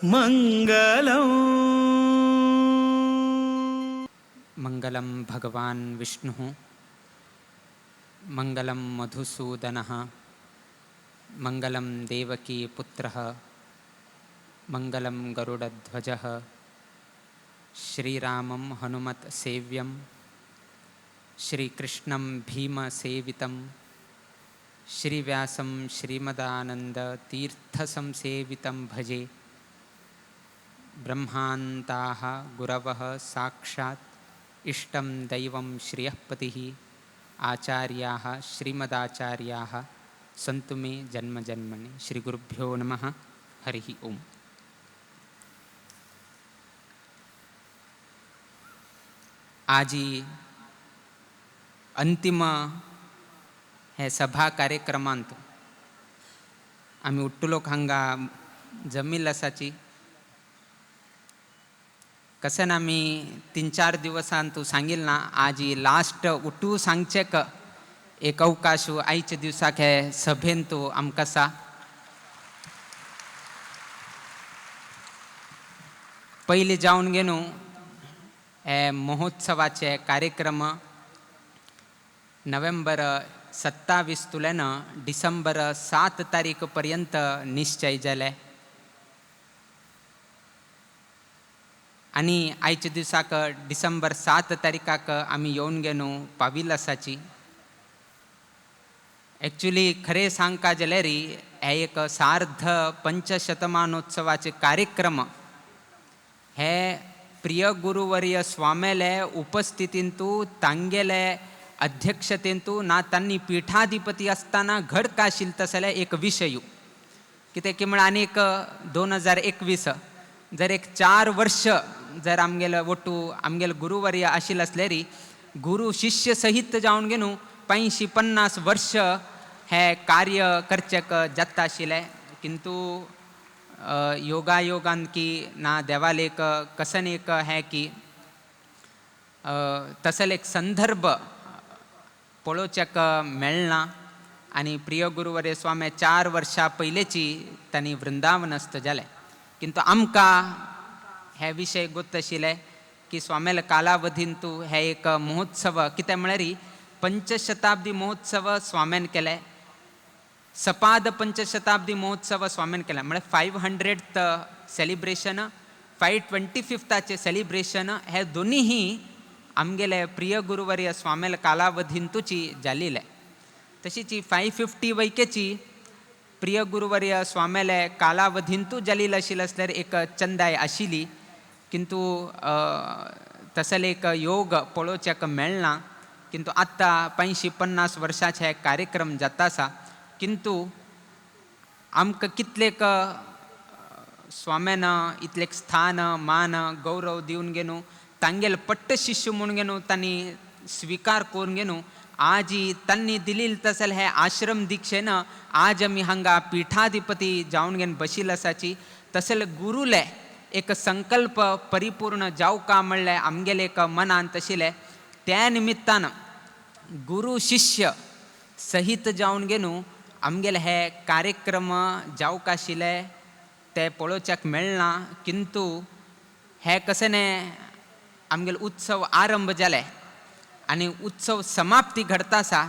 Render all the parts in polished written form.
मंगलम मंगलं भगवान् विष्णुः मंगलं मधुसूदनः मंगलं देवकी पुत्रः मंगलं गरुडध्वजः श्रीरामं हनुमत् सेव्यं श्रीकृष्णं भीमसेवितं श्रीव्यासं श्रीमदानन्दतीर्थसंसेवितं भजे। ब्रह्मान्ताः गुरवः साक्षात् इष्टं दैवं श्रियःपतिः आचार्याः श्रीमदाचार्याः सन्तु मे जन्मजन्मनि। श्रीगुरुभ्यो नमः। हरिः ओम्। आजी अंतिम हे सभा कार्यक्रमांत आम्ही उठ्ठुलोक हांगा जमिल्ल आसाची कसन आम्ही 3-4 दिवसांत तू सांगिल ना आजी लास्ट उठू सांगचेक एक अवकाश आयच्या दिवसाक हे सभेन तू आमकां पयलीं जावन गेनू हे महोत्सवाचे कार्यक्रम नोव्हेंबर 27 तुल्यान डिसेंबर 7 तारीख पर्यंत निश्चय जाले आणि आयच्या दिवसाक डिसेंबर 7 तारीखाक आमी येवन गेनू पाविल्ल आसाची। एक्चुली खरें सांगता जाल्यार हे एक सार्ध पंचशतमानोत्सवाचे कार्यक्रम हे प्रिय गुरुवर्य स्वामेले उपस्थितींतू तांगेले अध्यक्षतेंतू ना तांणी पीठाधिपती असताना घडका आशिल्लो तसले एक विशय कित्याक की म्हळ्यार आनीक 2021 जर एक 4 वर्ष जर आमगेलो वटू आमगेलो गुरुवर्य आशिल्लो असल्यार गुरु शिष्य सहित जावन गेनू 50 वर्ष हे कार्य करचेक जाता आशिल्लें। किंतु योगायोगान की ना देवाल एक कसन एक है की तसल एक संदर्भ पळोवचेक मेळना आनी प्रिय गुरुवर्य स्वामी 4 वर्सां पयलेची तांणी वृंदावनस्थ जाले। किंतु आमकां हे विशय गोत आशिल्ले की स्वामेल कालावधींतू हे एक महोत्सव कित्याक म्हळ्यार पंचशताब्दी महोत्सव स्वाम्यान केले, सपाद पंचशताब्दी महोत्सव स्वाम्यान केला म्हळ्यार 500th सेलिब्रेशन 525th सेलिब्रेशन हे दोनीही आमगेले प्रिय गुरुवर्य स्वामेल कालावधींतूची जाल्लीले। तशीच 550 वैकेची प्रिय गुरुवर्य स्वामेले कालावधींतू जाल्ली आशिल्ली असल्यार एक चंदाय आशिल्ली। किंतु तसले एक योग पळोवचेक मेळना। किंतु आत्तां 50 वर्साचे कार्यक्रम जाता आसा। किंतु आमकां कितलेक स्वाम्यान इतलेक स्थान मान गौरव दिवन गेनू तांगेल पट्ट शिष्य म्हणून गेनू तांणी स्वीकार करून गेनू आज तांणी दिल्ली तसल हे आश्रम दिक्षेन आज आमी हांगा पीठाधिपती जावन घेवन बशिल्ले आसाची। तसल गुरुले एक संकल्प परिपूर्ण जावका म्हणलें आमगेले एक मनांत आशिल्लें। त्या निमित्तान गुरु शिष्य सहित जावन गेनू आमगेले हे कार्यक्रम जावक आशिल्ले ते पळोवचेक मेळना। किंतु हे कसने आमगेले उत्सव आरंभ जाले आनी उत्सव समाप्ती घडता आसा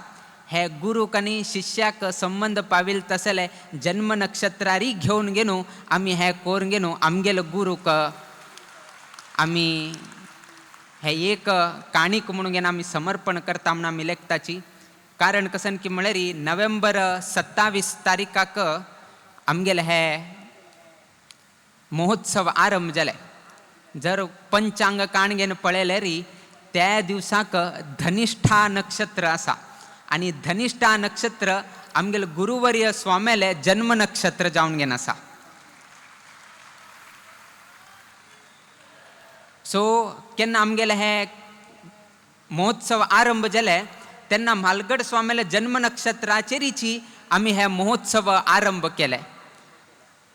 हे गुरूक आनी शिष्याक संबंध पाविल तसले जन्म नक्षत्रारी घेवन गेनू आमी हे करून गेनू आमगेले गुरूक आमी हे एक काणीक म्हणून घेवन आमी समर्पण करता म्हणून आमी लेखताची। कारण कसन की म्हळ्यार नोव्हेंबर 27 तारीखाक आमगेले हे महोत्सव आरंभ जाले। जर पंचांग काणगेन पळयल्यार त्या दिवसाक धनिष्ठा नक्षत्र आसा आनी धनिष्ठा नक्षत्र आमगेले गुरुवर्य स्वामेले जन्म नक्षत्र जावन गेन आसा। सो केन्ना आमगेले हे महोत्सव आरंभ जाले तेन्ना म्हालगड स्वामेले जन्म नक्षत्राचेरीची आमी हे महोत्सव आरंभ केले।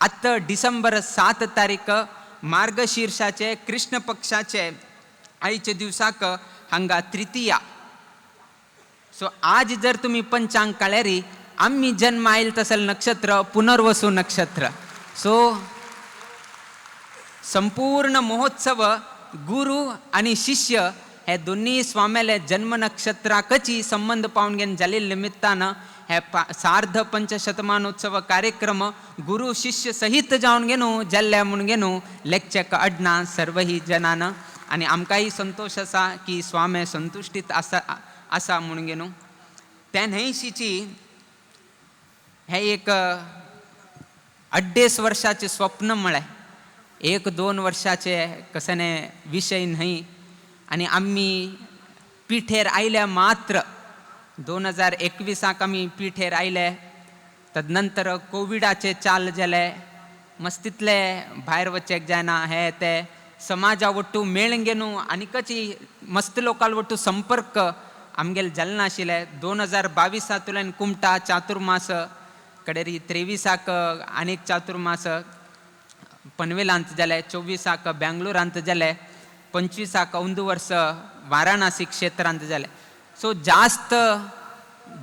आत्ता डिसेंबर 7 तारीख मार्गशीर्षाचे कृष्ण पक्षाचे आयच्या दिवसाक हांगा तृतीया। सो आज जर तुम्ही पंचांग काळ्यार आम्ही जन्म आयल तसल नक्षत्र पुनर्वसू नक्षत्र। सो संपूर्ण महोत्सव गुरु आणि शिष्य हे दोन्ही स्वाम्याले जन्म नक्षत्राकची संबंध पाहून घेऊन झालेल्या निमित्तानं हे सार्ध पंचशतमानोत्सव कार्यक्रम गुरु शिष्य सहित जाऊन गेनो जल्ल्या म्हणून गेनो लेक्चक अडना सर्वही जनानं आणि आमकाही संतोष असा की स्वामी संतुष्टीत असा म्हणून गेनो. त्या न्हयशीची हे एक 2.5 वर्षाचे स्वप्न म्हळें, 1-2 वर्षाचे कसने विषय नाही. आणि आम्ही पिठेर आयल्या मात्र 2021 आम्ही पिठेर आयले. तदनंतर कोविडाचे चाल जाले, मस्तितले भायर वचेक जायना. हे ते समाजा वट्टू मेळून गेनू आनी कची मस्त लोकाल वट्टू संपर्क आमगेल जाल नाशिल्ले. 2022 कुमटा चातुर्मास कडेरी 23 आनीक चातुर्मास पनवेलांत जाले, 24 बेंगलोरांत जाले, 25 ಒಂದು वर्ष वाराणसी क्षेत्रांत जाले. सो जास्त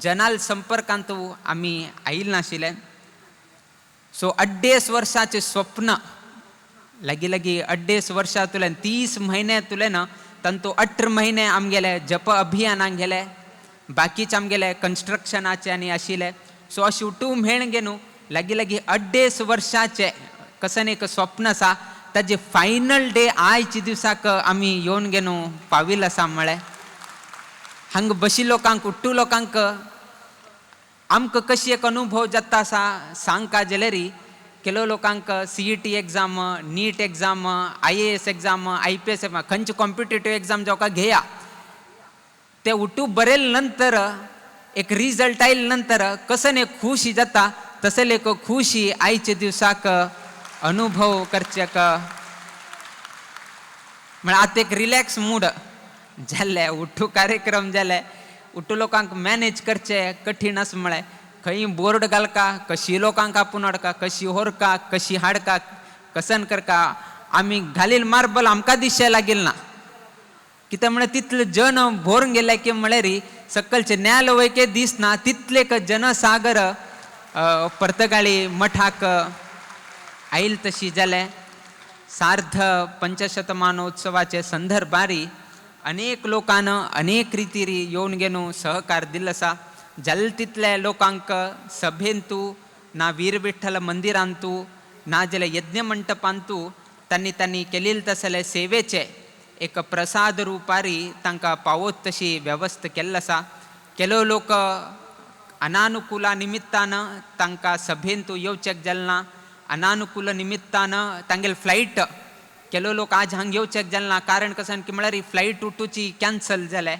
जनाल संपर्कांत आम्ही आयल नाशिल्ले. सो 2.5 वर्षाचे स्वप्न लगी 2.5 वर्षा तुलेन 30 महिने तुलेन तंतू 18 महिने आमगेले जप अभियानाक गेले, बाकीचे आमगेले कन्स्ट्रक्शनाचे आनी आशिल्ले. सो अशी उठू मेळून गेनू लगी 2.5 वर्षाचे कसन एक स्वप्न आसा ताजे फायनल डे आयच्या दिसाक आमी येवन गेनू पाविल आसा. म्हळें हांगा बशी लोकांक उट्टू लोकांक आमकां कशी एक अनुभव जाता आसा सांगका जाल्यार केलो लोकांक CET एग्जाम, नीट एग्जाम, IAS एग्जाम, IPS खंयचे कॉम्पिटेटिव्ह एग्जाम जावका घेया ते उट्टू बरेल नंतर एक रिजल्ट आयल नंतर कसन एक खुशी जाता तसले एक खुशी आयच्या दिवसाक अनुभव करचेक. म्हळ्यार आतां एक रिलॅक्स मूड जाल्ले, उठ्ठू कार्यक्रम जाले, उठ्ठू लोकांक मॅनेज करचे कठीण आसा. म्हळें खंय बोर्ड घालका, कशी लोकांक आपूण हाडका, कशी व्हरका, कशी हाडका, कसन करका. आमी घालील मार्बल आमकां दिशे लागील ना, कित्याक म्हळ्यार तितले जन भोरून गेले की म्हळ्यार सकलचे न्याल वयके दिसना तितलेक जनसागर पर्तगाळी मठाक आयल तशी जाले. सार्ध पंचशतमानोत्सवाचे संदर्भारी अनेक लोकांना अनेक रितीरी येवन गेनू सहकार दिल्लो आसा. जल तितले लोकांक सभेंतू ना वीर विठ्ठल मंदिरांतू ना जाल्यार यज्ञ मंटपांतू तांणी केलेले तसले सेवेचे एक प्रसाद रुपारी तांकां पावत तशी वेवस्था केल्ली आसा. केलो लोक अनानुकुला निमित्तानं तांकां सभेंतू येवचेक जालना, अनानुकूल निमित्तानं तांगेल फ्लायट केलो लोक आज हांगा येवचेक जालना. कारण कसन की म्हळ्यार ही फ्लायट उठूची कॅन्सल जाले.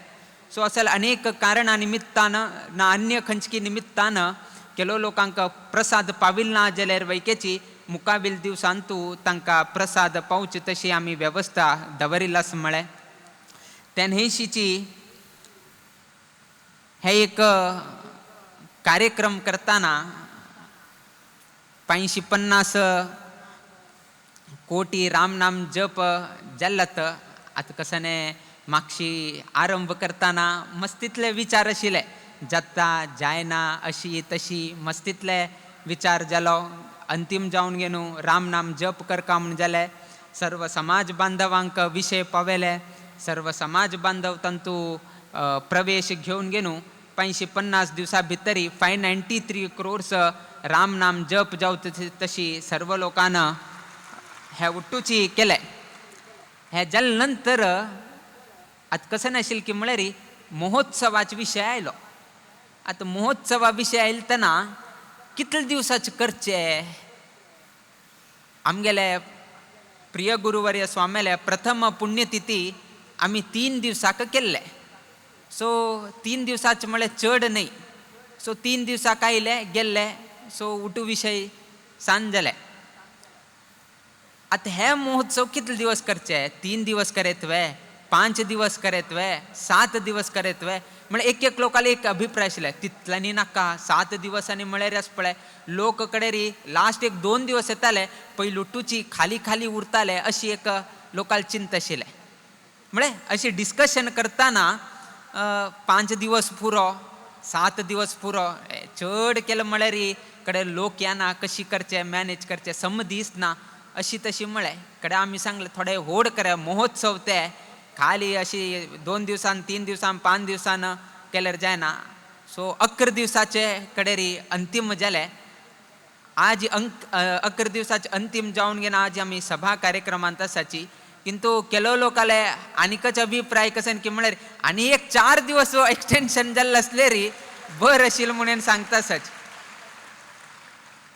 सो असल अनेक कारणां निमित्तानं ना अन्य खंयची निमित्तानं केलो लोकांक प्रसाद पाविल ना जाल्यार वैकेची मुकाबील दिवसांतू तांकां प्रसाद पावचे तशी आमी वेवस्था दवरिल्ली आसा. म्हळें त्या न्हयशीची हे एक कार्यक्रम करताना 550 कोटी रामनाम जप जाल्लात. आतां कसने मागशी आरंभ करताना मस्तितले विचार आशिल्ले, जाता जायना अशी तशी मस्तितले विचार जालो. अंतिम जावन गेनू रामनाम जप करका म्हूण जाले. सर्व समाज बांधवांक विशय पावले. सर्व समाज बांधव तंतू प्रवेश घेवन गेनू 550 दिवसा भितरी 593 crores रामनाम जप जावं तशी सर्व लोकांना हे उट्टूची केले. हे जाले नंतर आता कसं नाशिल्लें की म्हळ्यार महोत्सवाचे विशय आयलो. आता महोत्सवा विशय आयलो तेन्ना कितले दिवसाचे करचे. आमगेले प्रिय गुरुवर्य स्वाम्याले प्रथम पुण्यतिथी आमी 3 दिवसाक केल्ले. सो 3 दिवसाचे म्हळ्यार चड न्हय. सो 3 दिवसाक आयले गेल्ले. सो उठू विशय सांज जाले. आता हे महोत्सव कितले दिवस करचे. 3 दिवस करेतवे, 5 दिवस करेतवे, 7 दिवस करेतवे. म्हळ्यार एक लोकांले एक अभिप्राय आशिल्ले तितल्यांनी नाका 7 दिवसांनी म्हळ्यार आस पळय लोक कडेन लास्ट 1-2 दिवस येताले पळय लुटूची खाली खाली उरताले अशी एक लोकांल चिंत आशिल्ले. म्हळ्यार अशी डिस्कशन करताना 5 दिवस पुरो 7 दिवस पुरो चड केलं म्हळ्यार कडेन लोक येना कशी करचे मॅनेज करचे सम दिसना अशी तशी म्हळे कडे आम्ही सांगले थोडे होड करा महोत्सव ते खाली अशी 2 दिवसान 3 दिवसान 5 दिवसान केल्यार जायना. सो 11 दिवसाचे कडेरी अंतिम जाले. आज 11 दिवसाचे अंतिम जावन घेना आज आम्ही सभा कार्यक्रमांत आसाची. किंतु केलो लोकाले आनीकच अभिप्राय कसन की म्हळ्यार आनी एक 4 दिवस एक्सटेन्शन जाल्ले असले री बर आशिल्लें म्हणून सांगता सच.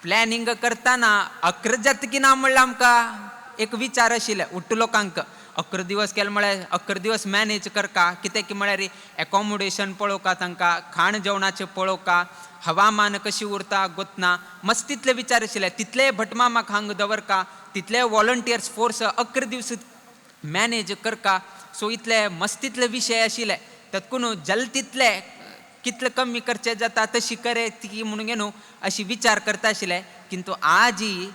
प्लॅनिंग करताना 11 जाता की ना म्हणल्यार आमकां एक विचार आशिल्ले उट्ट लोकांक 11 दिवस केले म्हळ्यार 11 दिवस मॅनेज करका कितें की म्हळ्यार एकोमोडेशन पळोवका तांकां खाण जेवणाचें पळोवका हवामान कशी उरता गोतना मस्त तितले विचार आशिल्ले. तितले भटमामाक हांग दवरका तितले वॉलंटियर्स फोर्स 11 दीस मॅनेज करका. सो इतले मस्तितले विशय आशिल्ले तातूंत जल तितले कितले कमी करचे जाता तशी करे ती म्हणून न्हू अशी विचार करता आशिल्ले. किंतु आजी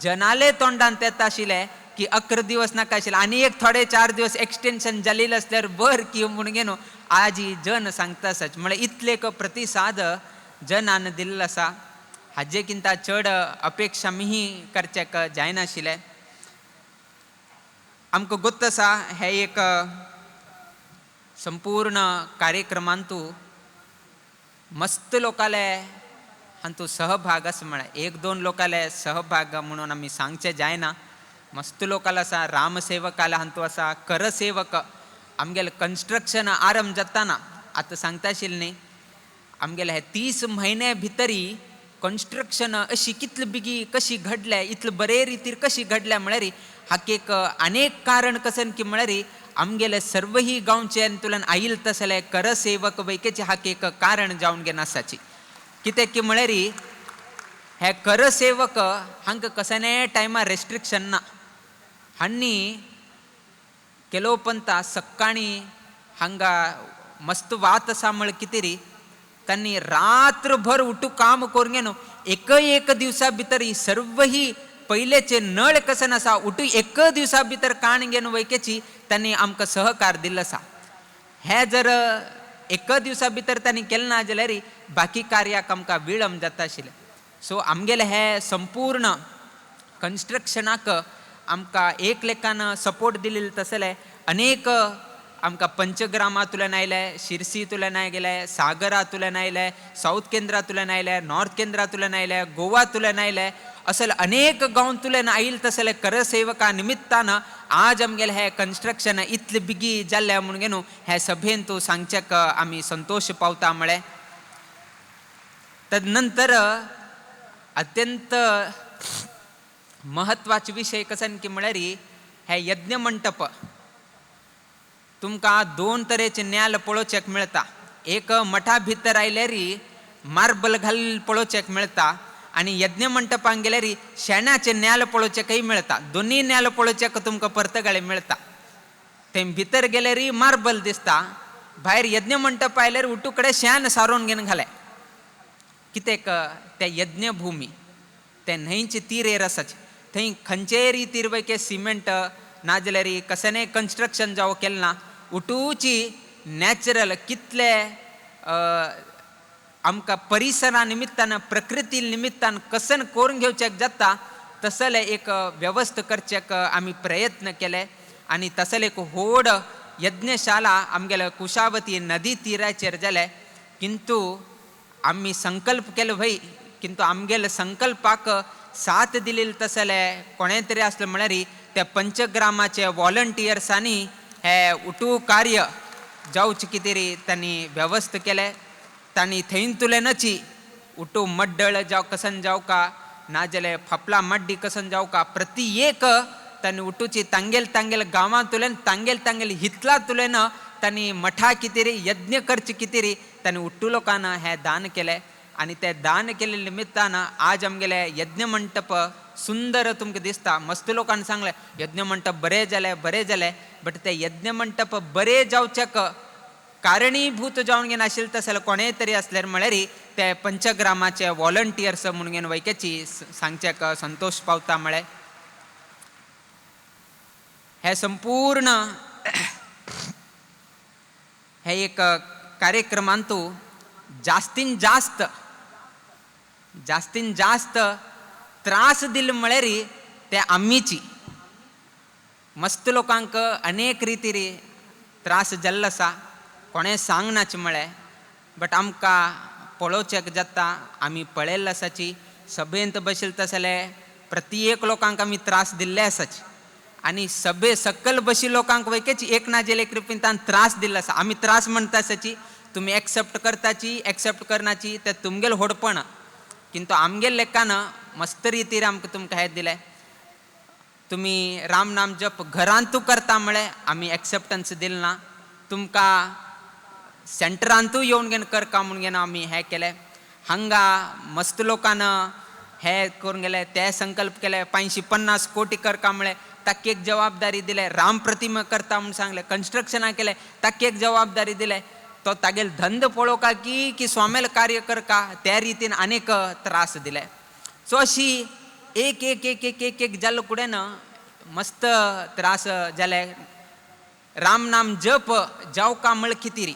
जनाले तोंडांत येता आशिल्ले की 11 दिवस नाका आशिल्ले आनी एक थोडे 4 दिवस एक्सटेन्शन जालेले असल्यार बर की म्हणून न्हू आजी जन सांगता सच. म्हळ्यार इतले प्रतिसाद जनान दिल्लो आसा हाजे किंता चड अपेक्षा मीही करचेक जायनाशिल्ले. आमकां गोत्त आसा हे एक संपूर्ण कार्यक्रमांतू मस्त लोकाले हातूंत सहभाग आसा. म्हळ्यार 1-2 लोकाले सहभाग म्हणून आमी सांगचे जायना. मस्त लोकाल आसा रामसेवकाले हातूंत आसा करसेवक आमगेले कन्स्ट्रक्शन आरंभ जाताना आतां सांगता आशिल्लें न्ही आमगेले हे 30 म्हयने भितरी कन्स्ट्रक्शन अशी कितले बेगी कशी घडले इतले बरे रितीर कशी घडल्या म्हळ्यार हाका एक अनेक कारण कसन की म्हळ्यार आमगेले सर्वही गांवचे तुलन आईल तसले करसेवक वैकेचे हाका एक कारण जावन घेवन आसाची. कितें की म्हळ्यार हे करसेवक हांकां कसले टायमार रेस्ट्रिक्शन ना. हांणी केलो पंता सक्काळी हांगा मस्त वात आसा म्हळ्यार कितें री तांणी रात्रभर उठू काम करून घेवन एक दिवसा भितर ही सर्व ही पयलेचे नळ कसन आसा उठू एक दिवसा भितर काण घेवन वयकेची तांणी आमकां सहकार दिल्लो आसा. हे जर एक दिवसा भितर तांणी केलें ना जाल्यार बाकी कार्याक आमकां विळंब जाता आशिल्लें. सो आमगेले हे संपूर्ण कन्स्ट्रक्शनाक आमकां एक लेखान सपोर्ट दिलेले तसले अनेक आमकां पंचग्रामांतल्यान आयले शिरसींतल्यान आयले सागरांतल्यान आयले साऊथ केंद्रांतल्यान आयले नॉर्थ केंद्रांतल्यान आयले गोवांतल्यान आयले असले अनेक गांवतल्यान आयिल्ले तसले करसेवका निमित्तान आज आमगेले हे कन्स्ट्रक्शन इतले बेगी जाल्ले म्हणून न्हू हे सभेन तूं सांगचेक आमी संतोश पावता. म्हळें तदनंतर अत्यंत महत्वाचे विशय कसन की म्हळ्यार हे यज्ञ मंटप तुमकां 2 तरेचे न्याल पळोवचेक मेळटा. एक मठा भितर आयल्यार मार्बल घाल पळोवचेक मेळटा आनी यज्ञ मंटपाक गेल्यार शेणाचे न्याल पळोवचेकय मेळटा. दोनी न्याल पळोवचेक तुमकां परतगाळे मेळटा. ते भितर गेल्यार मार्बल दिसता भायर यज्ञ मंटप आयल्यार उठू कडेन शेण सारोवन घेवन घाले. कित्याक ते यज्ञ भुमी ते न्हंयचे तीर आसाचे थंय खंयचेय रितीर वयके सिमेंट नाजाल्यार कसलेय कन्स्ट्रक्शन जावं केलें ना उठूची नॅचरल कितले आमकां परिसरा निमित्तान प्रकृती निमित्तान कसन करून घेवचेक जाता तसले एक व्यवस्था करचेक आमी प्रयत्न केले. आनी तसले एक व्हड यज्ञशाला आमगेले कुशावती नदी तीराचेर जाले. किंतु आमी संकल्प केलो भई किंतु आमगेले संकल्पाक साथ दिलेले तसले कोणें तरी आसले म्हळ्यार त्या पंचग्रामाचे वॉलंटियर्सांनी हे उठू कार्य जावचे कितें री तांणी व्यवस्था केले. तांणी थंय तुलेनची उठू मड्डळ जावं कसन जावका नाजाल्यार फापला मड्डी कसन जावका प्रति एक तांणी उठूची तांगेल गांवां तुलेन तांगेल हितला तुलेन तांणी मठा कितें री यज्ञ करचे कितें री तांणी उट्टू लोकांना हे दान केले. आनी ते दान केले निमित्तान आज आमगेले यज्ञ मंटप सुंदर तुमकां दिसता. मस्त लोकांनी सांगले यज्ञ मंटप बरें जालें बट ते यज्ञ मंटप बरें जावचेक कारणीभूत जावन घेवन आशिल्ले तसले कोणेय तरी आसल्यार म्हळ्यार ते पंचग्रामाचे वॉलंटियर्स म्हणून घेवन वयकेची सांगचेक संतोश पावता. म्हळ्यार हे संपूर्ण हे एक कार्यक्रमांतू जास्तीन जास्त त्रास दिले म्हळ्यार ते आम्हीची मस्त लोकांक अनेक रितीरी त्रास जाल्लो आसा, कोणें सांगनाचें म्हळें. बट आमकां पळोवचें जाता, आमी पळयल्लें आसाची, सभेंत बशिल्ले तसले प्रत्येक लोकांक आमी त्रास दिल्ले आसाचे. आनी सभे सकल बशी लोकांक वयकेची एक ना जाल्यार एक रितीन त्रास दिल्लो आसा. आमी त्रास म्हणटा आसाची, तुमी एक्सेप्ट करताची एक्सेप्ट करनाची तें तुमगेलें होडपण. किंतु आमगेले लेखान मस्त रितीर आमकां तुमकां हें दिलें. तुमी राम नाम जप घरांतू करता म्हळें आमी एक्सेप्टन्स दिलें ना. तुमकां सेंटरांतू येवन घेवन करका म्हूण घेवन आमी हें केलें. हांगा मस्त लोकान हें करून गेले, ते संकल्प केले 550 कोटी करका म्हळें ताका एक जबाबदारी दिले. राम प्रतिमा करता म्हूण सांगले, कन्स्ट्रक्शना केले ताका एक जबाबदारी दिले. तो तागेले धंद पळोवका की स्वामेल कार्य करका, त्या रितीन अनेक त्रास दिले. सो अशी एक एक एक एक एक एक जाल्लो फुडें मस्त त्रास जाले. राम नाम जप जावका म्हळ कितेरी,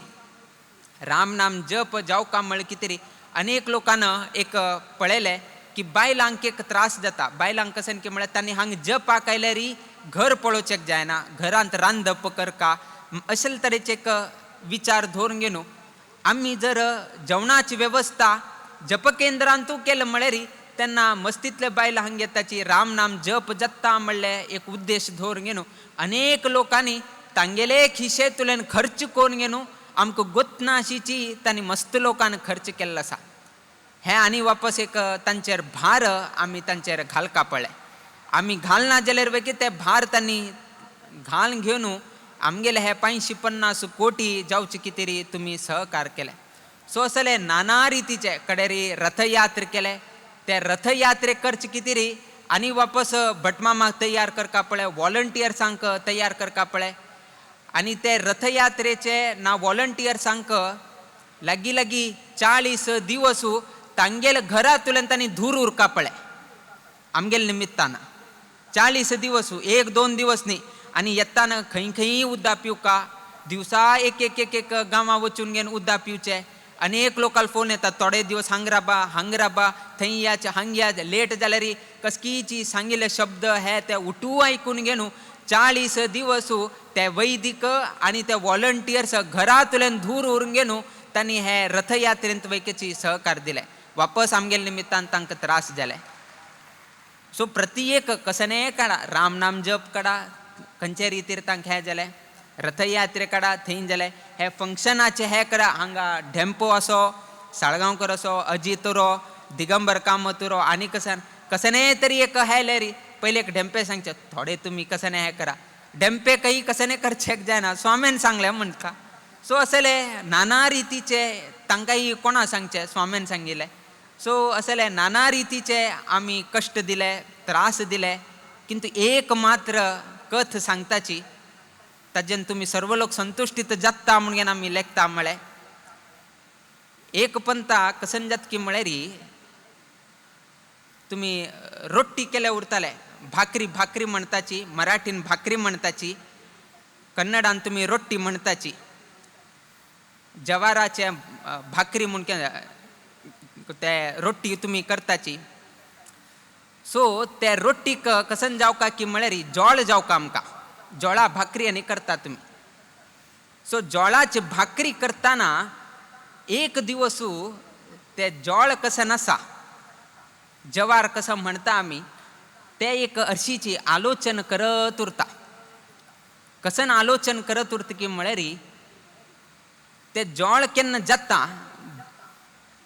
राम नाम जप जावका म्हळ कितेरी. अनेक लोकांन एक पळयलें की बायलांक एक त्रास जाता. बायलांक कशें की म्हळ्यार तांणी हांगा जपाक आयल्यारी घर पळोवचें जायना, घरांत रांदप करका, अशे तरेचे एक विचार धरून घेवन आमी जर जेवणाची वेवस्था जप केंद्रांतू केलं म्हळ्यार तेन्ना मस्तीतले बायलां हांगा येताची. राम नाम जप जाता म्हणलें एक उद्देश धरून घेवन अनेक लोकांनी तांगेले खिशेंतल्यान खर्च करून घेवन आमकां गोतना अशीची तांणी मस्त लोकांनी खर्च केल्लो आसा. हें आनी वापस एक तांचेर भार आमी तांचेर घालका पडलें. आमी घालना जाल्यार वेगळे ते भार तांणी घालन घेवन आमगेले हे 550 कोटी जावचे कितेरी तुमी सहकार केले. सो असले नाना रितीचे कडेरी रथयात्रे केले. ते रथयात्रेक खर्च कितेरी आनी वापस भटमामाक तयार करका पडले, वॉलंटियर्सांक तयार करका पडले. आनी ते रथयात्रेचे ना वॉलंटियर्सांक लागीं लागीं 40 दिवस तांगेले घरांतल्यान तांणी दूर उरका पडले. आमगेले निमित्तान 40 दिवस, 1-2 दिवस न्ही. आनी येताना खंय खंय उद्दा पिवका, दिवसा एक एक एक एक गांवां वचून घेवन उद्दा पिवचे. अनेक लोकांक फोन येतात, थोडे दिवस हांग राबा, थंय याचे, हांग या, लेट जाल्यार कसकीची सांगिल्ले शब्द हे ते उठू आयकून घेवन 40 दिवस ते वैदीक आनी ते वॉलंटियर्स घरांतल्यान दूर उरून घेवन तांणी हे रथयात्रेंत वयकेची सहकार दिले. वापस आमगेले निमित्तान तांकां त्रास जाले. सो प्रत्येक कसने काडा, राम नाम जप काडा, खंयचे रितीर तांकां हें जालें, रथयात्रे काडा थंय जालें, हे फंक्शनाचे हे करा. हांगा ढेंपो असो, साळगांवकर असो, अजितरो, दिगंबर कामतुरो आनी कसने तरी एक हेले री. पहिले एक ढेंपे सांगचे, थोडे तुमी कसने हे करा. ढेंपे काही कसने करचेक जायना, स्वामीन सांगलें म्हणटा. सो असले नाना रितीचे तांकांय कोणा सांगचे, स्वामीन सांगिल्ले. सो असले नाना रितीचे आमी कश्ट दिले, त्रास दिले. किंतु एक मात्र कथ सांगताची, ताजेन तुमी सर्व लोक संतुष्टीत जाता म्हणून आमी लेखता म्हळें. एक पंथा कसन जात की म्हळ्यार तुमी रोट्टी केले उरताले, भाकरी म्हणटाची, मराठीन भाकरी म्हणटाची, कन्नडान तुमी रोट्टी म्हणटाची. जवाराचे भाकरी म्हूण ते रोट्टी तुमी करताची. सो ते रोट्टीक कसन जावका की म्हळ्यार जोळ जावका आमकां, जोळा भाकरी आनी करता तुमी. सो जोळाची भाकरी करतना एक दिवस ते जोळ कसन आसा, जवार कसं म्हणटा आमी, ते एक हरशीची आलोचन करत उरता. कसन आलोचन करत उरता की म्हळ्यार ते जोळ केन्ना जाता,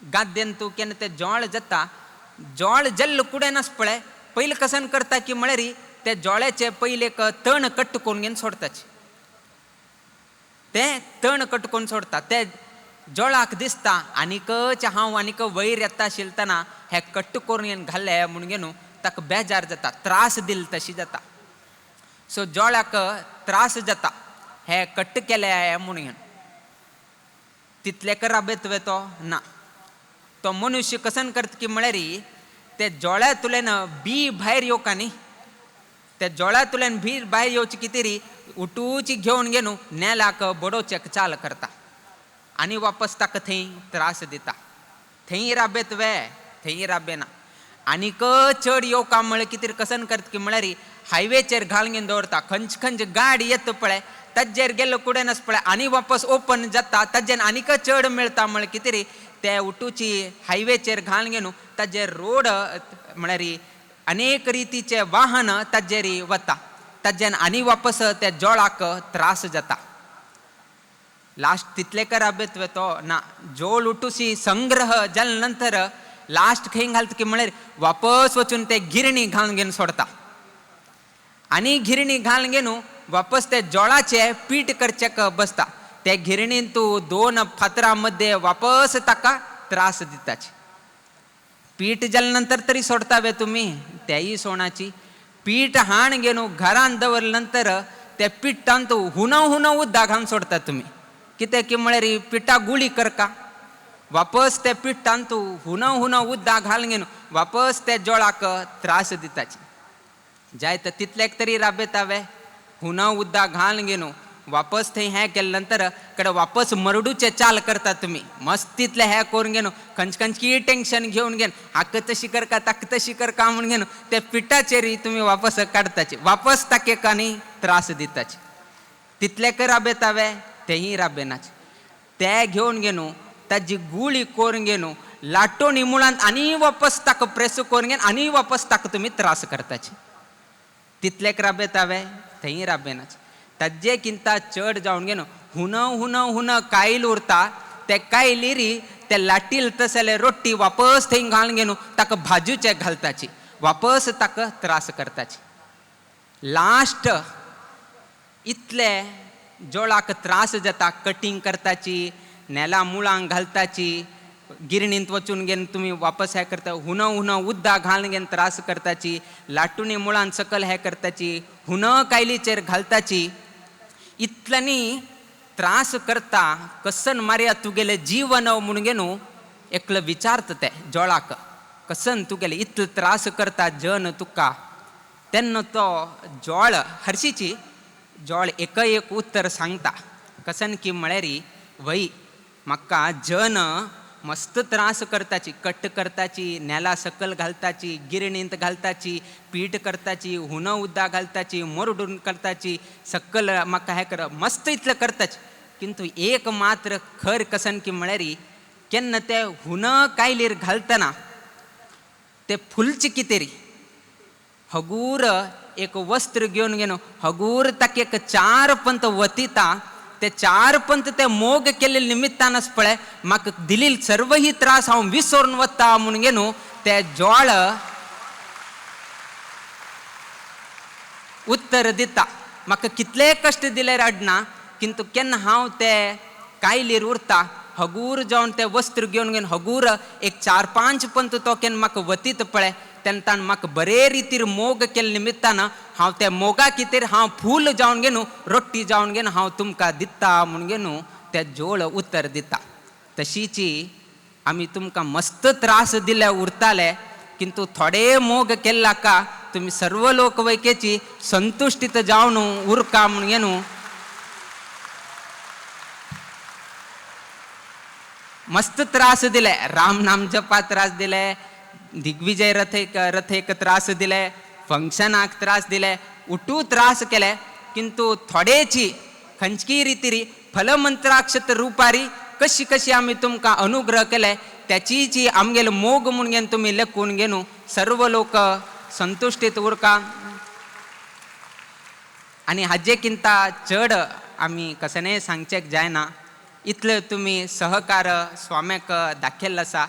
गाद्देन तूं केन्ना ते जोळ जाता, जोळ जल्ल कुडेनस पळय, पयलीं कसन करता की म्हळ्यार ते जोळ्याचे पयले एक तण कट्ट करून घेवन सोडताचे. ते तण कट्ट करून सोडता. ते जोळाक दिसता आनीकच हांव आनीक वयर येता आशिल्तना हे कट्ट करून घेवन घाले म्हूण घेवन ताका बेजार जाता, त्रास दिल तशी जाता. सो जोळाक त्रास जाता हे कट्ट केले म्हूण घेवन. तितले राबयतवे तो ना. तो मनुष्य कसन करता की म्हळ्यार ते जोळ्यातल्यान बी भायर येवका न्ही, ते जोळ्यातल्यान बी भायर येवची कितेरी उठूची घेवन घेवन नेलाक बडोवचेक चाल करता आनी वापस ताका थंय त्रास दिता. थंय राबयतवे, थंय राबयना. आनीक चड येवका म्हळ्यार कितें कसन करता की म्हळ्यार हायवेचेर घालून दवरता, खंयची खंयची गाडी येता पळय ताजेर गेलो कुडेन आस पळय आनी वापस ओपन जाता ताजेन आनीक चड मेळटा म्हळ्यार कितें रे ते उठूची हायवेचेर घालून न्हू ताजेर रोड म्हळ्यार अनेक रितीचे वाहन ताजेर वता ताजेन आनी वापस त्या जोळाक त्रास जाता. लास्ट तितले कराबेत तो ना जोळ उठूसी संग्रह जाले नंतर लास्ट खंय घालता की म्हळ्यार वापस वचून ते गिरणी घालून घेवन सोडता आनी गिरणी घालून घेवन वापस ते जोळाचे पीठ करचेक बसता. त्या गिरणीन तूं 2 फातरां मध्ये वापस ताका त्रास दिताचे. पीठ जाले नंतर तरी सोडता वे तुमी तेय सोणाची पीठ हाण घेवन घरान दवरले नंतर त्या पिठान तूं हुन उद्दा घालून सोडता तुमी कित्याक की म्हळ्यार पिठा गुळी करका वापस त्या पिठान तूं हुन उद्दा घालून घेवन वापस त्या जोळाक त्रास दिताचे. जाय तर तितलेक तरी राबयतावे हुन उद्दा घालून घेवन वापस थंय हें केले नंतर कडे वापस मरडूचे चाल करता तुमी मस्त तितले हें करून घेवन खंयची टेन्शन घेवन घेवन हाक तशी करका ताक तशी करका म्हण घेवन ते पिठाचेर तुमी वापस काडताचे वापस ताका आनी त्रास दिताचे. तितलेक राबयतावे तेही राबयनाचे. ते घेवन घेवन ताजी गुळी करून घेवन लाटोनी मुळांत आनी वापस ताका प्रेस करून घेवन आनी वापस ताका तुमी त्रास करताचे. तितलेक राबयतावे तेही राबयनाचे. ताजेकिंत चड जावन घेवन हुन कायल उरता ते कायलीर ते लाटील तसले रोट्टी वापस थंय घालून घेवन ताका भाजूचे घालताची वापस ताका त्रास करताची. लास्ट इतले जोळाक त्रास जाता कटींग करताची नेला मुळांक घालताची गिरणींत वचून घेवन तुमी वापस हें करता हुन उद्दा घालून घेवन त्रास करताची लाटुनी मुळान सकल हें करताची हुन कायलीचेर घालताची. इतल्यानी त्रास करता कसन मारया तुगेले जीवन म्हणून घेवन एकलो विचारता ते जोळाक कसन तुगेले इतलो त्रास करता जन तुका तेन्ना तो जोळ हरशीची जोळ एक उत्तर सांगता कसन की म्हळ्यार वय म्हाका जन मस्त त्रास करताची कट्ट करताची नेला सकल घालताची गिरणींत घालताची पीठ करताची हुन उद्दा घालताची मोरडून करताची सकल म्हाका हें कर मस्त इतलें करताची. किंतु एक मात्र खर कसन की म्हळ्यार केन्ना ते हुन कायलीर घालतना ते फुलचे कितें हगूर एक वस्त्र घेवन घेवन हगूर ताका एक 4 पंत वतिता ते 4 पंत ते मोग केले निमित्तान आस पळय म्हाका दिलील सर्व ही त्रास हांव विसरून वता म्हणून घेवन ते जोळ उत्तर दिता म्हाका कितले कश्ट दिले अडना किंतु केन्ना हांव ते कायलीर उरता हगूर जावन ते वस्त्र घेवन घेवन हगूर एक 4-5 पंत तो केन्ना म्हाका वतीत पळय तेन्ना म्हाका बरे रितीर मोग केले निमित्तान हांव त्या मोगा कितेर हांव फूल जावन घेवन रोट्टी जावन घेवन हांव तुमकां दिता म्हणून घेवन ते जोळ उत्तर दिता. तशीची आमी तुमकां मस्त त्रास दिले उरताले किंतु थोडे मोग केल्ला का तुमी सर्व लोक वैकेची संतुष्टीत जावन उरका म्हणून घेवन मस्त त्रास दिले राम नाम जपा त्रास दिले दिग्विजय रथेक त्रास दिले फंक्शनाक त्रास दिले उठू त्रास केले किंतु थोडेची खंयची रितीरी फलमंत्राक्षत रुपारी कशी कशी आमी तुमकां अनुग्रह केले त्याची जी आमगेले मोग म्हणून घेवन तुमी लेखून घेवन सर्व लोक संतुष्टीत उरका. आनी हाजेकिंत चड आमी कसनय सांगचेक जायना इतले तुमी सहकार स्वाम्याक दाखयल्लो आसा.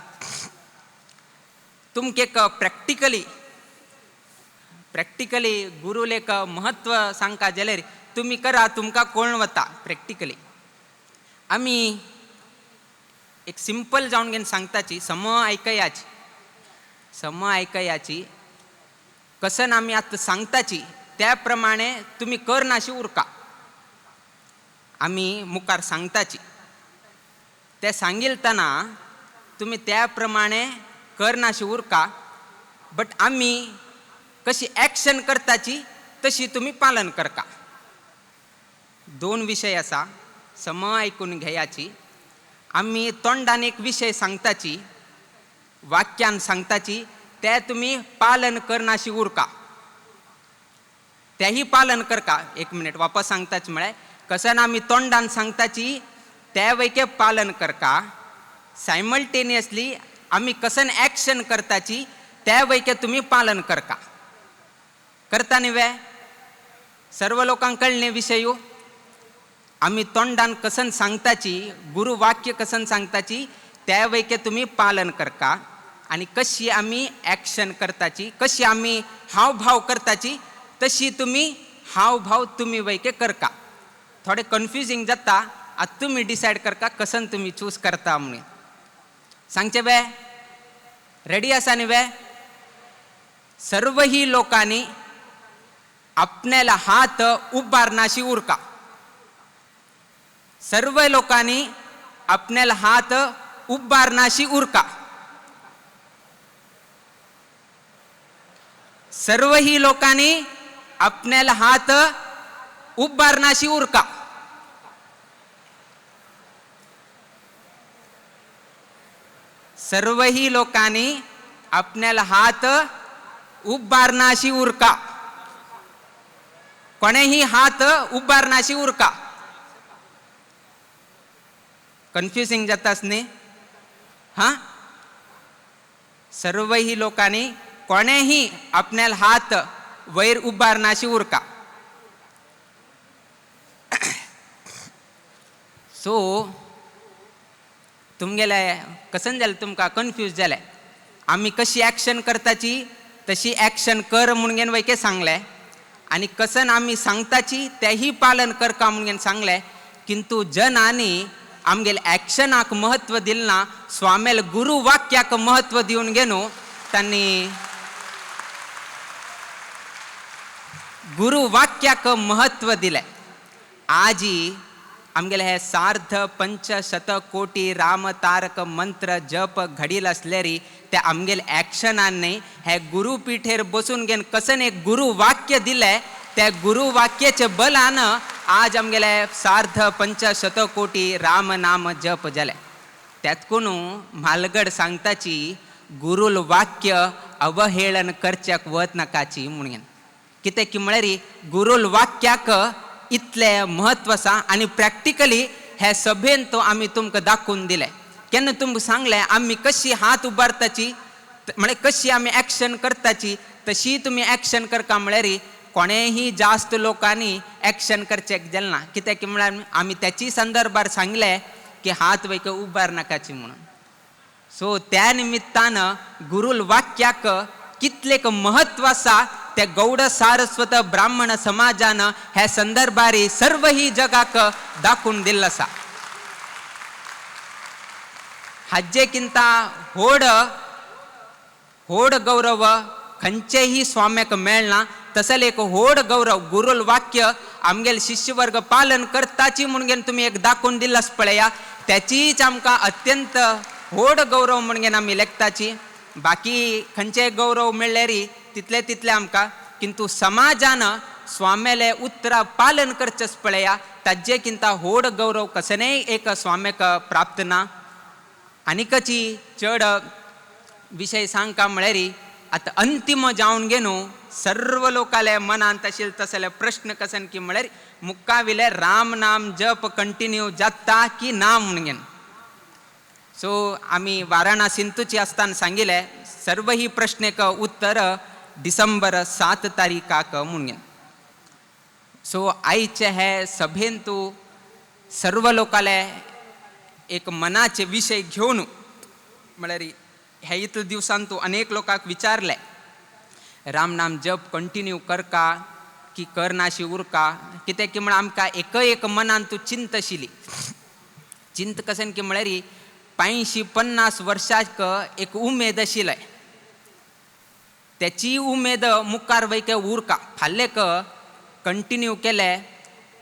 तुमकां एक प्रॅक्टिकली गुरुल एक महत्व सांगता जाल्यार तुमी करा तुमकां कळून वता. प्रॅक्टिकली आमी एक सिंपल जावन घेवन सांगताची सम आयकयाची कसन आमी आतां सांगताची त्या प्रमाणे तुमी करनाशी उरका. आमी मुखार सांगताची ते सांगिलतना तुमी त्या प्रमाणे करनाशी उरका बट आमी कशी एक्शन करताची तशी तुमी पालन करका. 2 विशय आसा सम आयकून घेयाची. आमी तोंडान एक विशय सांगताची वाक्यान सांगताची ते तुम्ही पालन करनाशी उरका. त्याही पालन कर का. एक मिनिट वापस सांगताच म्हळे कसं ना आम्ही तोंडान सांगताची त्या वैके पालन कर का. सायमल्टेनियसली आम्ही कसं ॲक्शन करताची त्या वैके तुम्ही पालन कर का. करता न्हवे. सर्व लोकांक कळणे विषय आम्ही तोंडान कसन सांगताची गुरुवाक्य कसन सांगताची त्या वैके तुम्ही पालन कर का. आणि कशी आम्ही ॲक्शन करताची कशी आम्ही हावभाव करताची तशी तुम्ही हावभाव तुम्ही वैके कर का. थोडे कन्फ्युजिंग जाता. आता तुम्ही डिसाईड कर का कसन तुम्ही चूज करता म्हणून. सांगचे बे रेडी असा न्ही बे. सर्वही लोकांनी आपल्याला हात उभारनाशी उरका. सर्व लोकांनी आपल्याला हात उभारनाशी उरका. सर्वही लोकांनी आपल्याला हात उभारनाशी उरका. सर्वही लोकांनी आपल्याला हात उभारनाशी उरका. कोणेही हात उभारनाशी उरका. कन्फ्युजिंग जाताच न्ही. हा सर्वही लोकांनी कोणेही आपल्याला हात वैर उभारनाशी उरका. सो तुमगेले कसन जालें तुमकां कन्फ्यूज जालें. आम्ही कशी ॲक्शन करताची तशी ॲक्शन कर म्हणून वैके सांगले. आणि कसन आम्ही सांगताची तेही पालन कर का म्हणून सांगले. किंतु जनांनी आमगेले ॲक्शनाक महत्व दिलं ना. स्वामेल गुरुवाक्याक महत्व दिवन गेनो त्यांनी गुरुवाक्याक महत्व दिले. आजी आमगेले हे सार्ध 500 कोटी राम तारक मंत्र जप घडील असलेरी ते आमगेले ॲक्शनान नाही. हे गुरुपीठेर बसून घेन कसन एक गुरुवाक्य दिले. त्या गुरुवाक्याचे बलान आज आमगेले सार्ध 500 कोटी राम नाम जप जाले. त्यातकून म्हालगड सांगताची गुरुल वाक्य अवहेळन करच्याक वत नकाची म्हणून. कितें की म्हळ्यार गुरुल वाक्याक इतले महत्व आसा. आणि प्रॅक्टिकली हे सभेन तो आम्ही तुमकां दाखवून दिले. केन्ना तुमकां सांगले आम्ही कशी हात उबारताची म्हळ्यार कशी आम्ही ॲक्शन करताची तशी तुम्ही ॲक्शन करका. म्हळ्यार कोणेही जास्त लोकांनी ॲक्शन करचेक गेलें ना. कित्याक की म्हळ्यार आम्ही त्याची संदर्भार सांगले की हात वैके उबार नाकाची म्हणून. सो त्या निमित्तानं गुरुल वाक्याक कितलेक महत्व आसा त्या गौड सारस्वत ब्राह्मण समाजानं ह्या संदर्भारी सर्व ही जगाक दाखवून दिल्लं आसा. हाजेकिंत होड गौरव खंयचेही स्वाम्याक मेळना. तसले एक होड गौरव गुरुल वाक्य आमगेल शिष्यवर्ग पालन करताची म्हणून तुम्ही एक दाखवून दिलास पळया. त्याचीच आमकां अत्यंत होड गौरव म्हणून आमी लेखताची. बाकी खंयचे गौरव मेळ्ळेरी तितले आमकां. किंतु समाजानं स्वामेले उतरां पालन करचेच पळया ताजेकिंत होड गौरव कसनय एक स्वाम्याक प्राप्त ना. आनीकची चड विशय सांगका म्हळ्यार आता अंतिम जावन गेनो सर्व लोकाले मनांत आशिल्ले तसले प्रश्न कसन की म्हळ्यार मुक्काविले राम नाम जप कंटिन्यू जाता की ना म्हणून. सो आम्ही वाराणसींतूची आसतना सांगिले सर्व ही प्रश्नेक उत्तर डिसेंबर 7 तारीखाक म्हणून. सो आयचे हे सभेन तू सर्व लोकाले एक मनाचे विषय घेवन म्हळ्यार हे इतले दिवसांत तू अनेक लोकांक विचारले रामनाम जप कंटिन्यू करका की करनाशी उरका. कित्याक की म्हळ्यार आमकां एक मनान तू चिंत आशिल्ली. चिंत कसन की म्हळ्यार 50 वर्षाक एक उमेद आशिल्ले. त्याची उमेद मुखार वैके उरका. फाल्लेक कंटिन्यू केले.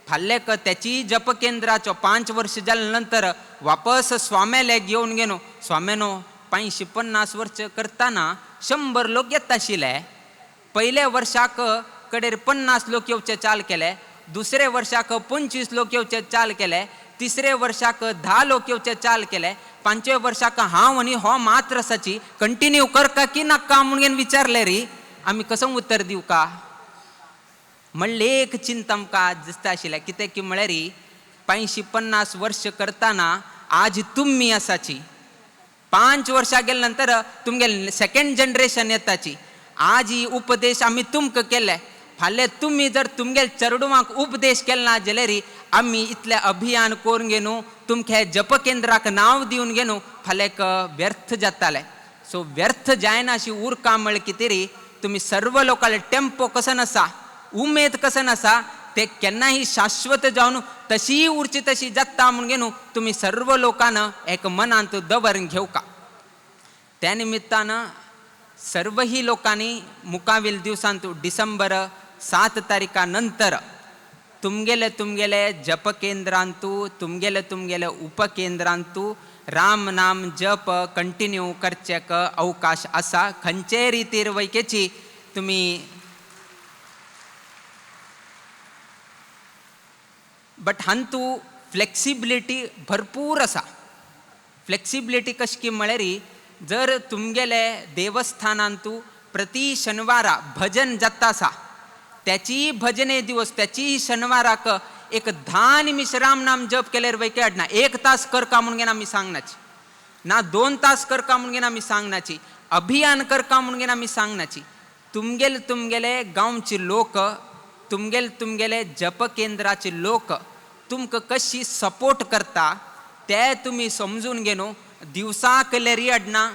फाल्लेक त्याची जप केंद्राचो 5 वर्ष जाले नंतर वापस स्वामेले घेवन गेलो. स्वामेनो 50 वर्ष करताना 100 लोक येत आशिल्ले. पयले वर्साक कडेर 50 लोक येवचे चाल केले. दुसरे वर्साक 25 लोक येवचे चाल केले. तिसरे वर्साक 10 लोक येवचे चाल केले. 5व्या वर्षाक हांव आनी हो मात्र आसाची कंटिन्यू करका की नाका म्हणून विचारले री आमी कसं उत्तर दिवं का. म्हणले एक चिंत आमकां दिसता आशिल्लें कितें की म्हळ्यार 50 वर्ष करताना आज तुम्ही आसाची 5 वर्सां गेले नंतर तुमगे सेकंड जनरेशन येताची. आज ही उपदेश आमी तुमकां केले, फाल्यां तुम्ही जर तुमगे चेडवांक उपदेश केलो ना जाल्यार आमी इतले अभियान करून घेनू तुमचे जप केंद्राक नांव दिवन घेनू फाल्यां व्यर्थ जाताले. सो व्यर्थ जायना अशी उरका म्हळ्यार कितें री तुम्ही सर्व लोकांले टेम्पो कसं आसा, उमेद कसं आसा ते केन्नाही शाश्वत जावन तशी उरची तशी जाता म्हणून घेनू तुम्ही सर्व लोकांना एक मनांत दवरून घेवका. त्या निमित्तानं सर्वही लोकांनी मुकावील दिवसांत डिसेंबर 7 तारीखा नंतर तुमगेले जप केंद्रांतू तुमगेले उपकेंद्रांतू राम नाम जप कंटिन्यू करचेक अवकाश आसा. खंयचे रितीर वैकेची तुम्ही बट हांतू फ्लेक्सिबिलिटी भरपूर आसा. फ्लेक्सिबिलिटी कशी की म्हळ्यार जर तुमगेले देवस्थानांतू प्रति शनिवारा भजन जाता आसा त्याची भजने दिवस त्याची शनिवाराक एक 10 निमिष राम नाम जप केल्यार वैके अडना. 1 तास करका म्हणून आमी सांगनाची ना, 2 तास करका म्हणून आमी सांगनाची, अभियान करका म्हणून आमी सांगनाची. तुमगेले गांवचे लोक तुमगेले जप केंद्राचे लोक तुमकां कशी सपोर्ट करता ते तुम्ही समजून घेनो. दिवसा केल्यारी अडना,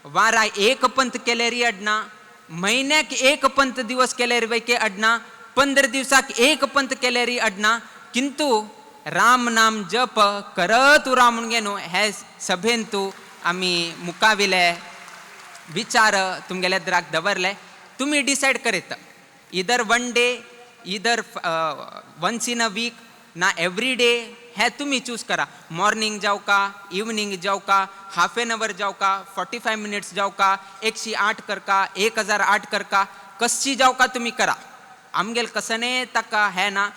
वारा एक पंत केल्यारी अडना, महिन्याक एक पंत दिवस केल्यार वैके अडना, 15 दिवसाक एक पंत केल्यारी अडना. किंतु राम नाम जप करत उरा म्हणून घेनो हे सभेन तू आमी मुकाविले विचार तुमगेले द्राक दवरले. तुम्ही डिसायड करीत इधर 1 डे इधर वन्स इन अ वीक ना एवरी डे हे तुम्ही चूज करा. मॉर्निंग जाऊ का, इवनिंग जाऊ का, हाफ एन अवर जाऊ का, 45 मिनिट्स जाऊ का, 108 करका, 1008 करका, कशी जाऊ का तुम्ही करा. आमगेल कसने ताका हे ना.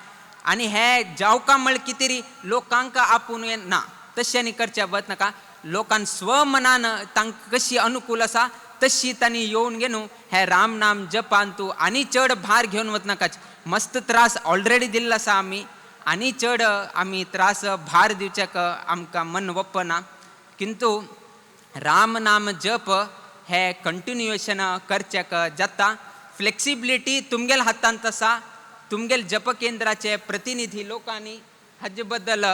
आणि हे जाऊ का म्हळ कितेरी लोकांक आपून ना तशें करचे वत नाका. लोकांक स्वमनान तांकां कशी अनुकूल आसा तशी तांणी येवन घेनू हे राम नाम जपान तू आनी चड भार घेवन वच नाकाच. मस्त त्रास ऑलरेडी दिल्लो आसा आमी आनी चड आमी त्रास भार दिवच्याक आमकां मन वपना. किंतु राम नाम जप हे कंटिन्युएशन करचेक जाता. फ्लेक्सिबिलिटी तुमगेल हातांत आसा. तुमगेल जप केंद्राचे प्रतिनिधी लोकांनी हाजे बद्दल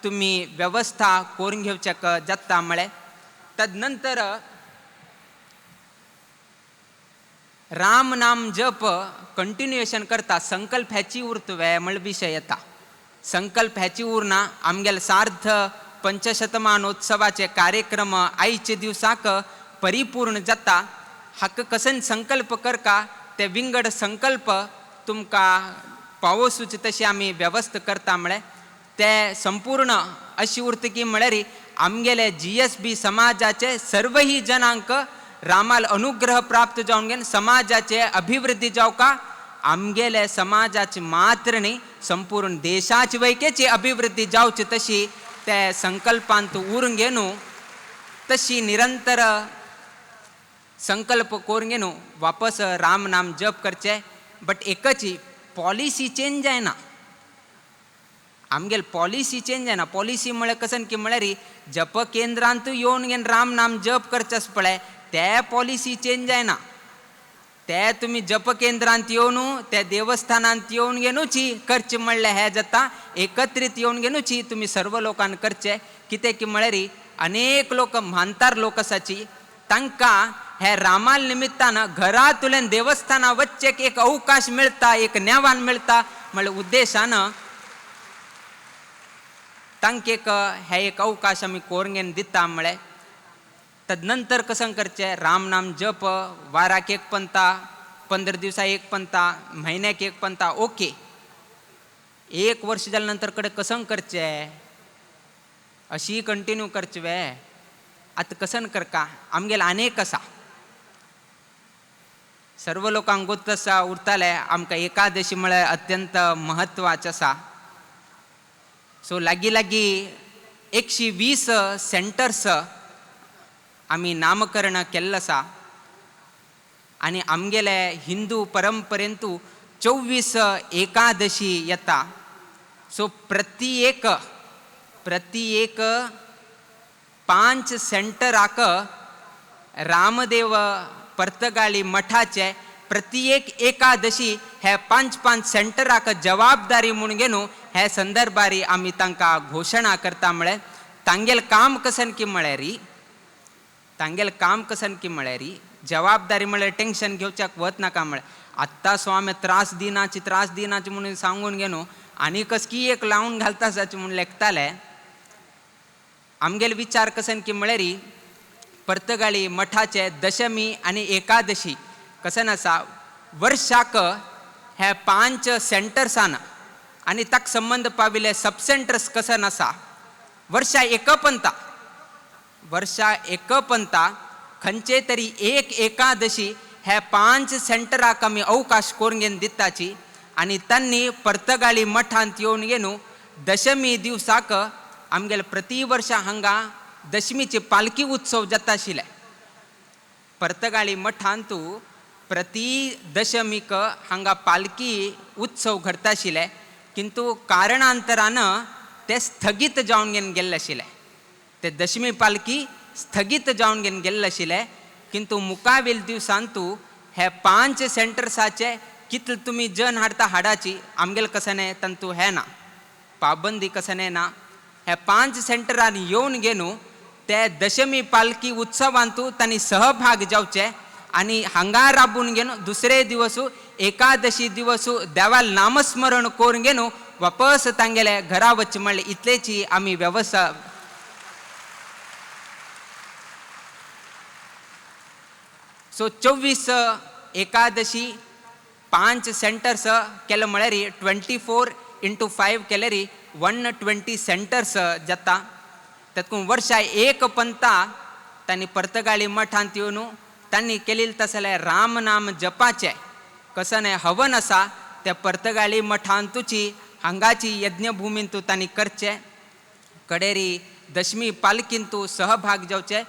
तुम्ही व्यवस्था करून घेवच्याक जाता. म्हळ्यार तदनंतर राम नाम जप कंटिन्युएशन करता संकल्प ह्याची उरतवे म्हळ विशय येता. संकल्प ह्याची उरना. आमगेल सार्ध पंचशतमानोत्सवाचे कार्यक्रम आयचे दिवसाक परिपूर्ण जाता. हाक कसन संकल्प करका ते विंगड संकल्प तुमकां पावसूच तशी आमी व्यवस्था करता. म्हळ्यार ते संपूर्ण अशी उरतकी म्हळ्यार आमगेले GSB समाजाचे सर्वही जनांक रामाल अनुग्रह प्राप्त जावन घेवन समाजाचे अभिवृद्धी जावका. आमगेले समाजाची मात्र न्ही संपूर्ण देशाची वैकेची अभिवृद्धी जावची तशी ते संकल्पांत उरून घेनू तशी निरंतर संकल्प करून घेनू वापस राम नाम जप करचे. बट एकच पॉलिसी चेंज जायना. आमगेल पॉलिसी चेंज जायना. पॉलिसी म्हळ्यार कसन की म्हळ्यार जप केंद्रांत येवन घेवन राम नाम जप करचेस पळय ते पॉलिसी चेंज जायना. ते तुम्ही जप केंद्रांत येवनू त्या देवस्थानांत येवन घेनूची करचे म्हणलें हे जाता. एकत्रीत येवन घेनूची तुम्ही सर्व लोकांक करचे. कितें की म्हळ्यार अनेक लोक म्हानतार लोक आसाची तांकां हे रामाल निमित्तान घरांतल्यान देवस्थाना वच्चेक एक अवकाश मेळटा, एक नेवान मेळटा म्हळ्यार उद्देशान तांकां एक हे एक अवकाश आमी करून घेवन दिता. म्हळ्यार तदनंतर कसं करचे राम नाम जप वाराक एक पंता, 15 दिवसा एक पंता, महिन्याक एक पंता. ओके 1 वर्ष जाल्या नंतर कडे कसं करचे अशी कंटिन्यू करचे वे. आतां कसं करका आमगेले अनेक आसा. सर्व लोकांक गोत आसा उरताले आमकां एकादशी म्हळ्यार अत्यंत म्हत्वाचें आसा. सो लागीं 120 सेंटर्स आम्ही नामकरण केल्लं आसा आणि आमगेले हिंदू परंपरेंतू 24 एकादशी येता. सो प्रति एक 5 सेंटराक रामदेव पर्तगाळी मठाचे प्रत्येक एकादशी हे 5 सेंटराक जबाबदारी म्हणून घेऊन हे संदर्भारी आम्ही तांकां घोषणा करता. म्हळ्यार तांगेल काम कसन की म्हळ्यार जबाबदारी म्हळ्यार टेन्शन घेवच्याक वत नाका. म्हळ्यार आत्ता स्वामी त्रास दिनाची म्हणून सांगून घेनो आनी कसकी एक लावून घालता जाचे म्हणून लेखताले. आमगेल विचार कसन की म्हळ्यार पर्तगाळी मठाचे दशमी आणि एकादशी कसन आसा वर्षाक हे 5 सेंटर्सान आणि ताक संबंध पाविले सब सेंटर्स कसन आसा वर्षा एक पंता खंयचे तरी एक एकादशी हे 5 सेंटराक आमी अवकाश करून घेवन दिताची. आणि त्यांनी पर्तगाळी मठांत येवन घेवन दशमी दिवसाक आमगेले प्रति वर्षा हांगा दशमीचे पालखी उत्सव जाता आशिल्ले. पर्तगाळी मठांतू प्रति दशमीक हांगा पालखी उत्सव घडता आशिल्ले, किंतु कारणांतरान ते स्थगीत जावन घेवन गेल्ले आशिल्ले. ते दशमी पालखी स्थगीत जावन घेवन गेल्ले आशिल्ले. किंतु मुखावेल दिवसांतू हे 5 सेंटर्साचे कितले तुमी जन हाडाची आमगेल कसने तंतू हे ना, पाबंदी कसने ना. हे 5 सेंटरान येवन घेवन ते दशमी पालखी उत्सवांतू तांणी सहभाग जावचे आणि हांगा राबून घेवन दुसरे दिवसू एकादशी दिवसू देवाल नामस्मरण करून घेवन वापस तांगेले घरा वच म्हणले इतलेची आमी व्यवस्था. सो 24 एकादशी 5 सेंटर्स केले म्हळ्यार 24x5 केल्यार 120 सेंटर्स जाता. तातूंत वर्षा एक पंता तांणी पर्तगाळी मठांत येवन तांणी केलेले तसले राम नाम जपाचे कसने हवन आसा त्या पर्तगाळी मठांतूची हांगाची यज्ञभुमींतू तांणी करचे. कडेरी दशमी पालखींतू सहभाग जावचे.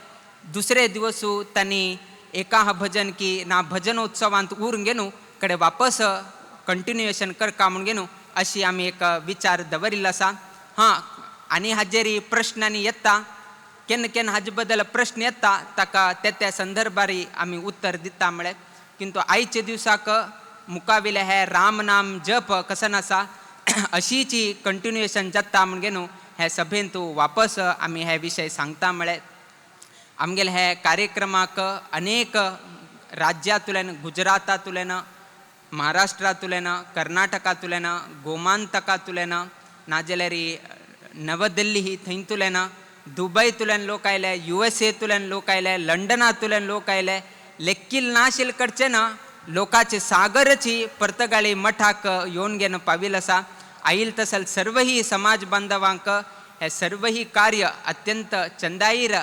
दुसरे दिवसू तांणी एका भजन की ना भजनोत्सवांत उरून घेवन कडे वापस कंटिन्युएशन करका म्हणून घेवन अशी आमी एक विचार दवरिल्लो आसा. हां, आनी हाजेरी प्रश्न आनी येता केन्ना हाजे बद्दल प्रश्न येता ताका त्या संदर्भारी आमी उत्तर दिता. म्हळ्यार किंतु आयचे दिवसाक मुखावेले हे राम नाम जप कसन आसा अशीची कंटिन्युएशन जाता म्हणून घेवन हे सभेंतू वापस आमी हे विशय सांगता. म्हळ्यार आमगेले हे कार्यक्रमाक अनेक राज्यातुल्यान गुजरातातुल्यान महाराष्ट्रातुल्यान कर्नाटकातुल्यान गोमांतकातुल्यान नाजाल्यार नवदिल्ली ही थंयतुल्यान दुबयतुल्यान लोक आयले, USA लोक आयले, लंडनातुल्यान लोक आयले. लेक्कील नाशिल कडच्यान लोकांचे सागरची पर्तगाळी मठाक येवन घेवन पाविल आसा. आईल तसल सर्व ही समाज बांधवांक हे सर्व ही कार्य अत्यंत चंदाईर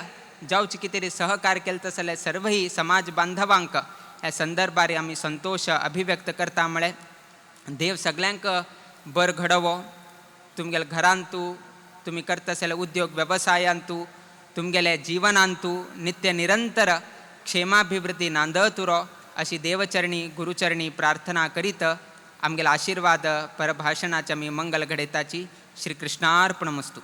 जावचे कितें सहकार्य केले तसले सर्व ही समाज बांधवांक ह्या संदर्भार आमी संतोष अभिव्यक्त करता. म्हळ्यार देव सगळ्यांक बर घडवो. तुमगेले घरांतू तुमी करता आसले उद्योग वेवसायांतू तुमगेले जिवनांतू नित्य निरंतर क्षेमाभिवृद्धी नांदत उरो अशी देवचरणी गुरुचरणी प्रार्थना करीत आमगेले आशीर्वाद परभाषणाचे आमी मंगल घडयताची. श्री कृष्णार्पणमस्तु.